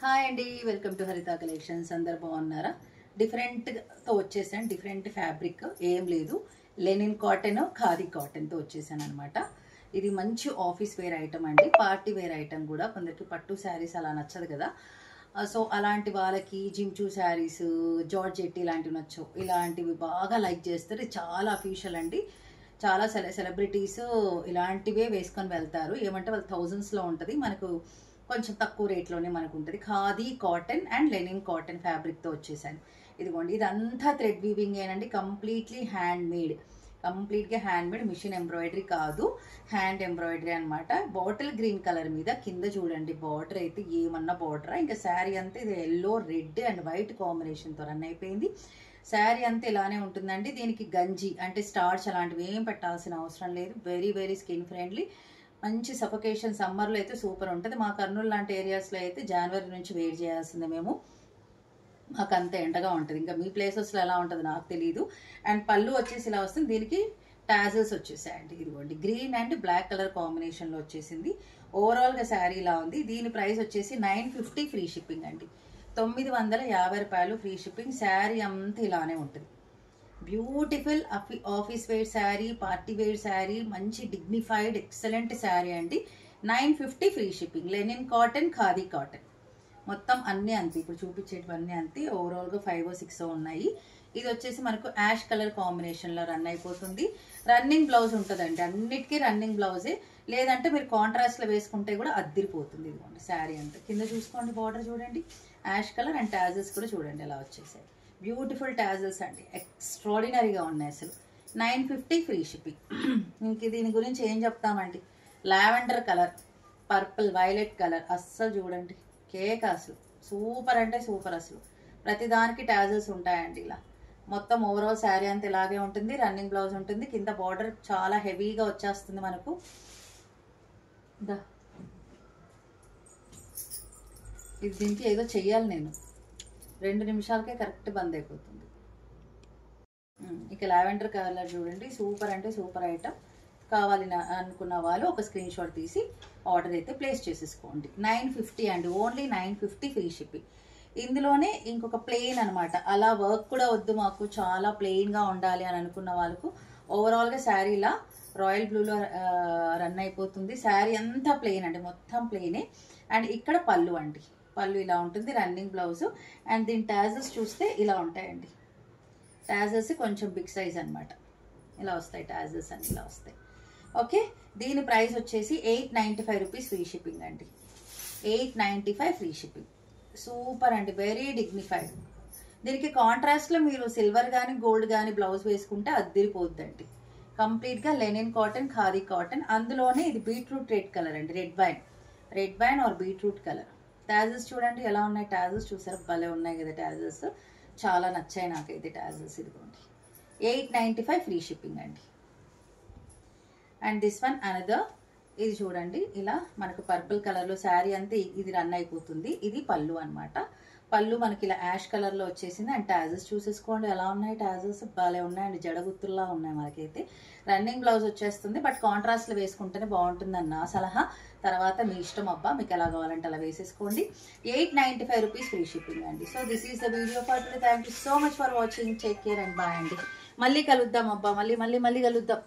Hi అండి, welcome to హరిత collections. అందరు బాగున్నారా? డిఫరెంట్తో వచ్చేసాను. డిఫరెంట్ ఫ్యాబ్రిక్ ఏం లేదు, లెనిన్ కాటన్, ఖాదీ కాటన్తో వచ్చేసాను అనమాట. ఇది మంచి ఆఫీస్ వేర్ ఐటమ్ అండి, పార్టీ వేర్ ఐటమ్ కూడా. కొందరికి పట్టు శారీస్ అలా నచ్చదు కదా, సో అలాంటి వాళ్ళకి జిమ్చూ శారీస్, జార్జెట్ ఇలాంటివి నచ్చు. ఇలాంటివి బాగా లైక్ చేస్తారు. ఇది చాలా అఫీషియల్ అండి. చాలా సెలబ్రిటీస్ ఇలాంటివే వేసుకొని వెళ్తారు. ఏమంటే వాళ్ళు థౌజండ్స్లో ఉంటుంది, మనకు కొంచెం తక్కువ రేట్లోనే మనకు ఉంటుంది. Khadi cotton and linen cotton ఫ్యాబ్రిక్తో వచ్చేసాను. ఇదిగోండి, ఇదంతా థ్రెడ్ వీవింగ్ ఏనండి, కంప్లీట్లీ హ్యాండ్ మేడ్. కంప్లీట్గా హ్యాండ్ మేడ్, మిషన్ ఎంబ్రాయిడరీ కాదు, హ్యాండ్ ఎంబ్రాయిడరీ అనమాట. బాటిల్ గ్రీన్ కలర్ మీద కింద చూడండి, బార్డర్ అయితే ఏమన్నా బార్డరా. ఇంకా శారీ అంతా ఇది ఎల్లో, రెడ్ అండ్ వైట్ కాంబినేషన్తో రన్ అయిపోయింది. శారీ అంతా ఇలానే ఉంటుందండి. దీనికి గంజి అంటే స్టార్చ్ అలాంటివి ఏం పెట్టాల్సిన అవసరం లేదు. Very very skin friendly. మంచి సఫకేషన్ సమ్మర్లో అయితే సూపర్ ఉంటుంది. మా కర్నూలు లాంటి ఏరియాస్లో అయితే జనవరి నుంచి వేడి చేయాల్సిందే మేము, మాకు అంత ఎండగా ఉంటుంది. ఇంకా మీ ప్లేసెస్లో ఎలా ఉంటుంది నాకు తెలియదు. అండ్ పళ్ళు వచ్చేసి ఇలా వస్తుంది. దీనికి టాజల్స్ వచ్చేసాయండి. ఇదిగోండి, గ్రీన్ అండ్ బ్లాక్ కలర్ కాంబినేషన్లో వచ్చేసింది. ఓవరాల్గా శారీ ఇలా ఉంది. దీని ప్రైస్ వచ్చేసి 950 ఫ్రీ షిప్పింగ్ అండి. 950 రూపాయలు ఫ్రీ షిప్పింగ్. శారీ అంతా ఇలానే ఉంటుంది. Beautiful office wear sari, party wear sari, మంచి డిగ్నిఫైడ్ ఎక్సలెంట్ శారీ అండి. 950 free shipping. Linen cotton, khadi cotton, మొత్తం అన్నీ అంతే. ఇప్పుడు చూపించేటివన్నీ అంతే. ఓవరాల్గా 5 or 6 ఉన్నాయి. ఇది వచ్చేసి మనకు యాష్ కలర్ కాంబినేషన్లో రన్ అయిపోతుంది. రన్నింగ్ బ్లౌజ్ ఉంటుందండి, అన్నిటికీ రన్నింగ్ బ్లౌజే. లేదంటే మీరు కాంట్రాస్ట్లో వేసుకుంటే కూడా అద్దిరిపోతుంది. ఇదిగోండి శారీ అంతా కింద చూసుకోండి, బార్డర్ చూడండి, యాష్ కలర్ అండ్ టాజల్స్ కూడా చూడండి ఎలా వచ్చేసాయి. బ్యూటిఫుల్ టాజల్స్ అండి, ఎక్స్ట్రాడినరీగా ఉన్నాయి అసలు. 950 ఫ్రీ షిప్పింగ్. ఇంక దీని గురించి ఏం చెప్తామండి. Lavender colour, purple, violet colour, అస్సలు చూడండి కేక్. అసలు సూపర్ అంటే సూపర్. అసలు ప్రతిదానికి టాజల్స్ ఉంటాయండి. ఇలా మొత్తం ఓవరాల్ శారీ అంతా ఇలాగే ఉంటుంది. రన్నింగ్ బ్లౌజ్ ఉంటుంది. కింద బార్డర్ చాలా హెవీగా వచ్చేస్తుంది మనకు. ఇది దీనికి ఏదో చెయ్యాలి నేను, 2 నిమిషాలకే కరెక్ట్ బంద్ అయిపోతుంది. ఇక లావెండర్ కలర్ చూడండి, సూపర్ అంటే సూపర్ ఐటమ్. కావాలి అనుకున్న వాళ్ళు ఒక స్క్రీన్ షాట్ తీసి ఆర్డర్ అయితే ప్లేస్ చేసేసుకోండి. 950 అండి, ఓన్లీ 950 ఫ్రీ షిప్పింగ్. ఇందులోనే ఇంకొక ప్లెయిన్ అనమాట. అలా వర్క్ కూడా వద్దు మాకు, చాలా ప్లెయిన్గా ఉండాలి అని అనుకున్న వాళ్ళకు ఓవరాల్గా శారీలా రాయల్ బ్లూలో రన్ అయిపోతుంది. శారీ అంతా ప్లెయిన్ అండి, మొత్తం ప్లెయినే. అండ్ ఇక్కడ పళ్ళు అండి, పళ్ళు ఇలా ఉంటుంది, రన్నింగ్ బ్లౌజ్. అండ్ దీని టాజల్స్ చూస్తే ఇలా ఉంటాయండి. టాజల్స్ కొంచెం బిగ్ సైజ్ అనమాట, ఇలా వస్తాయి టాజల్స్ అన్ని ఇలా వస్తాయి. ఓకే, దీని ప్రైస్ వచ్చేసి 895 రూపీస్ ఫ్రీ షిప్పింగ్ అండి. 895 ఫ్రీ షిప్పింగ్. సూపర్ అండి, వెరీ డిగ్నిఫైడ్. దీనికి కాంట్రాస్ట్లో మీరు సిల్వర్ కానీ గోల్డ్ కానీ బ్లౌజ్ వేసుకుంటే అద్దిరిపోద్దండి. కంప్లీట్గా లెనిన్ కాటన్, ఖాదీ కాటన్. అందులోనే ఇది బీట్రూట్ రెడ్ కలర్ అండి, red wine or beetroot colour. Tassels చూడండి ఎలా ఉన్నాయి. టాజల్స్ చూసారా, భలే ఉన్నాయి కదా టాజల్స్. చాలా నచ్చాయి నాకైతే టాజల్స్. ఇదిగోండి, 895 ఫ్రీ షిప్పింగ్ అండి. And this one another. ఇది చూడండి, ఇలా మనకు పర్పుల్ కలర్లో శారీ అంతా ఇది రన్ అయిపోతుంది. ఇది పళ్ళు అనమాట. పళ్ళు మనకి ఇలా యాష్ కలర్లో వచ్చేసింది. అండ్ టాజల్స్ చూసేసుకోండి ఎలా ఉన్నాయి. టాజల్స్ భలే ఉన్నాయండి, జడగుత్తుల్లా ఉన్నాయి మనకైతే. రన్నింగ్ బ్లౌజ్ వచ్చేస్తుంది, బట్ కాంట్రాస్ట్లో వేసుకుంటేనే బాగుంటుందని నా సలహా. తర్వాత మీ ఇష్టం అబ్బా, మీకు ఎలా కావాలంటే అలా వేసేసుకోండి. 895 రూపీస్ ఫ్రీ షిప్పింగ్ అండి. So this is the video for today. Thank you so much for watching. Take care and bye అండి. మళ్ళీ కలుద్దాం అబ్బా, మళ్ళీ కలుద్దాం.